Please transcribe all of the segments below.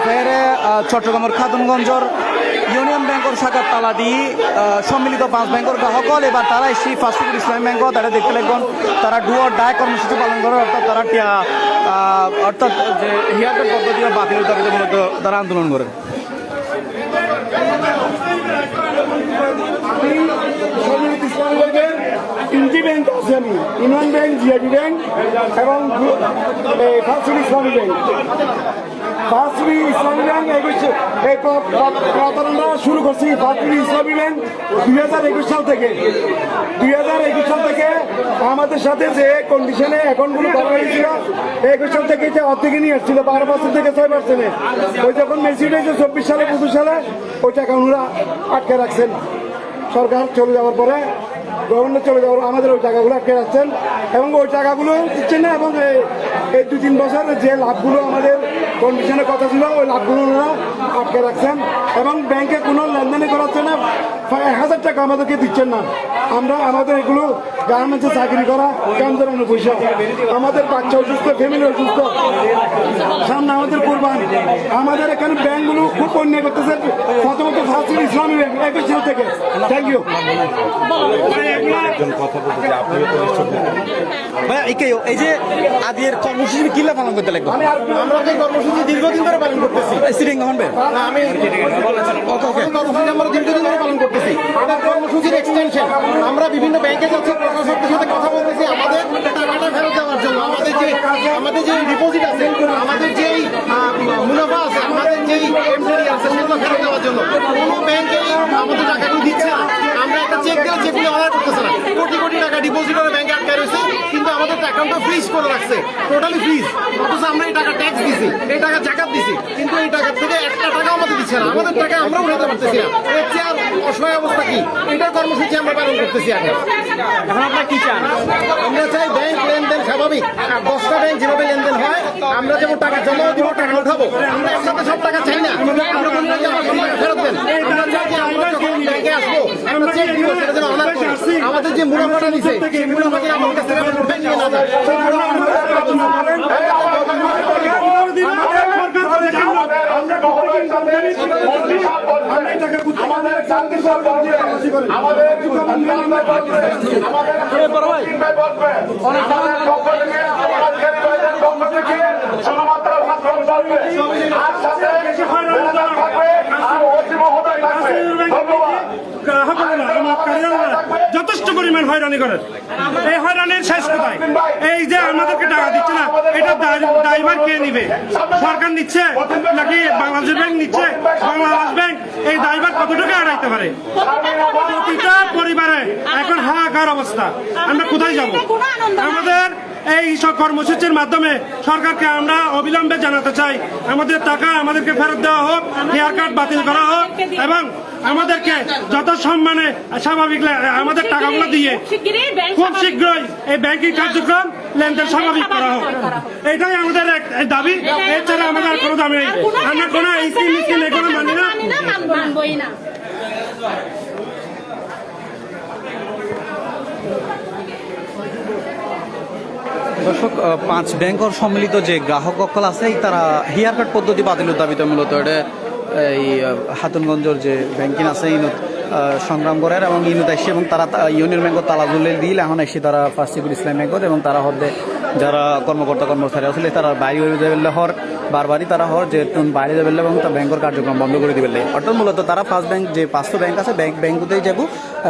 ফেরে চট্টগ্রামের খাতুনগঞ্জর ইউনিয়ন ব্যাংকর শাখার তালা দি সম্মিলিত 5 ব্যাংকর গ্রাহকল এবার তারা এসে ফাস্টফুড ইসলামী ব্যাংক তারা দেখতে লাগবেন তারা ডুয়ার ডায় কর্মসূচি পালন করে অর্থাৎ তারা অর্থাৎ যে হিয়ারকাট পদ্ধতি বাতিল দাবিতে মূলত তারা আন্দোলন করে। তিনটি ব্যাংক আছে আমি, ইউনিয়ন ব্যাংক, জিআইডি ব্যাংক এবং ফাস্টফুড ইসলামী ব্যাংক। ফাস্টফুড ইসলামী ব্যাংক এই প্রতারণা শুরু করছি ফাস্টফুড ইসলামী ব্যাংক 2021 সাল থেকে। 2021 সাল থেকে আমাদের সাথে যে কন্ডিশনে অ্যাকাউন্টগুলো করা হয়েছিল 21 সাল থেকে এটা অর্ধেকে নিয়ে আসছিল 12% থেকে 6%। ওই যখন মেসিড হয়েছে 24 সালে 25 সালে ওই টাকা ওনারা আটকে রাখছেন। সরকার চলে যাওয়ার পরে গভর্নমেন্ট চলে যাওয়ার আমাদের ওই টাকাগুলো আটকে রাখছেন এবং ওই টাকাগুলো দিচ্ছেন না এবং এই 2-3 বছর যে লাভগুলো আমাদের কন্ডিশনের কথা ছিল ওই লাভগুলো ওনারা আটকে রাখছেন এবং ব্যাংকে কোনো লেনদেনে করাচ্ছে না। 1000 টাকা আমাদেরকে দিচ্ছেন না। আমরা আমাদের এগুলো গার্মেন্টসে চাকরি করা কাম করানো পয়সা, আমাদের বাচ্চা অসুস্থ, ফ্যামিলি অসুস্থ, সামনে আমাদের কোরবান। আমাদের এখানে ব্যাংকগুলো খুব অন্যায় করতেছে, প্রথমত ফাস্টফুড ইসলামী ব্যাংক 21 সাল থেকে। Thank you. এই যে আদির কর্মসূচি কিলা পালন করতে লাগবে? আমরা এই কর্মসূচি দীর্ঘদিন ধরে পালন করতেছি। সিটিং হবে না, আমি কর্মসূচি আমরা দীর্ঘদিন ধরে পালন করতেছি। এটা কর্মসূচির এক্সটেনশন। আমরা বিভিন্ন ব্যাংকে যাচ্ছি, প্রশাসকের সাথে কথা বলতেছি আমাদের টাকাটা ফেরত দেওয়ার জন্য। আমাদের যে ডিপোজিট আছে, আমাদের যেই মুনাফা আছে, আমাদের যেই এমপ্লয়ি আছে সেগুলো ফেরত দেওয়ার জন্য কোনো ব্যাংকে আমাদের টাকাগুলো দিচ্ছে না। আমরা একটা চেক দিলে চেকগুলো অর্ডার করতেছে না। কোটি কোটি টাকা ডিপোজিটের ব্যাংকে আটকে রয়েছে, কিন্তু আমাদের অ্যাকাউন্টটা ফ্রিজ করে রাখছে, টোটালি ফ্রিজ। অথচ আমরা এই টাকা ট্যাক্স দিছি, এই টাকা জাকাত দিছি, কিন্তু এই টাকা থেকে একটা টাকা আমাদের দিচ্ছে না। আমাদের টাকা আমরা উঠাতে পারতেছি না। এর চেয়ে আর অসহায় অবস্থা কি? এটার কর্মসূচি আমরা পালন করতেছি। এখন আপনারা কি চান? আমরা চাই ব্যাংক লেনদেন স্বাভাবিক। 10টা ব্যাংক যেভাবে লেনদেন হয়, আমরা যেমন টাকা জমা দিব, টাকা উঠাবো, আমরা একসাথে সব টাকা চাই না। আমরা বলি না যে আমার সব টাকা ফেরত দেন। আমরা চাই যে আমরা যখন ব্যাংকে আসবো, আমরা চেক দিব, সেটা যেন অনার করে। আমাদের যে মুনাফাটা নিছে সেই মুনাফাকে আমাদের কাছ থেকে উঠে নিয়ে না যায়। যথেষ্ট পরিমাণ হয়রানি করেন। এই হয়রানির শেষ কোথায়? এই যে আমাদেরকে টাকা দিচ্ছে না, এটা ড্রাইভার কে নিবে? সরকার নিচ্ছে নাকি বাংলাদেশ ব্যাংক নিচ্ছে? বাংলাদেশ ব্যাংক এই ড্রাইভার কত টাকা আড়াইতে পারে? প্রতিটা পরিবারে এখন হাহাকার অবস্থা। আমরা কোথায় যাব? আমাদের এই সব কর্মসূচির মাধ্যমে সরকারকে আমরা অবিলম্বে জানাতে চাই আমাদের টাকা আমাদেরকে ফেরত দেওয়া হোক, হেয়ার কার্ড বাতিল করা হোক এবং আমাদেরকে যত সম্মানে স্বাভাবিক আমাদের টাকাগুলো দিয়ে খুব শীঘ্রই এই ব্যাংকিং কার্যক্রম লেনদেন স্বাভাবিক করা হোক। এটাই আমাদের এক দাবি। এছাড়া আমাদের আর কোনো দাবি নেই। আমরা কোনো স্কিম এগুলো মানি না। দর্শক, 5 ব্যাংকর সম্মিলিত যে গ্রাহক অকল আছে তারা হেয়ার কাট পদ্ধতি বাতিলের দাবিতে মূলত এটা এই হাতুনগঞ্জের যে ব্যাংকিং আছে ইনুত সংগ্রাম করার এবং ইনুত আসছে এবং তারা ইউনিয়ন ব্যাংকত তালা জুলে দিল। এখন আসছে তারা ফাস্টফুড ইসলাম ব্যাংকত এবং তারা হচ্ছে যারা কর্মকর্তা কর্মচারী আসলে তারা বাইরে যাবে হর বারবারই তারা হর যে বাইরে যাবে এবং তার ব্যাংকের কার্যক্রম বন্ধ করে দিবে। অর্থাৎ মূলত তারা ফার্স্ট ব্যাংক যে 500 ব্যাংক আছে ব্যাংকতেই যাব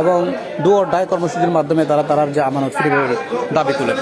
এবং ডু অর ডাই কর্মসূচির মাধ্যমে তারা তার যে আমানত ফিরে দাবি তুলে।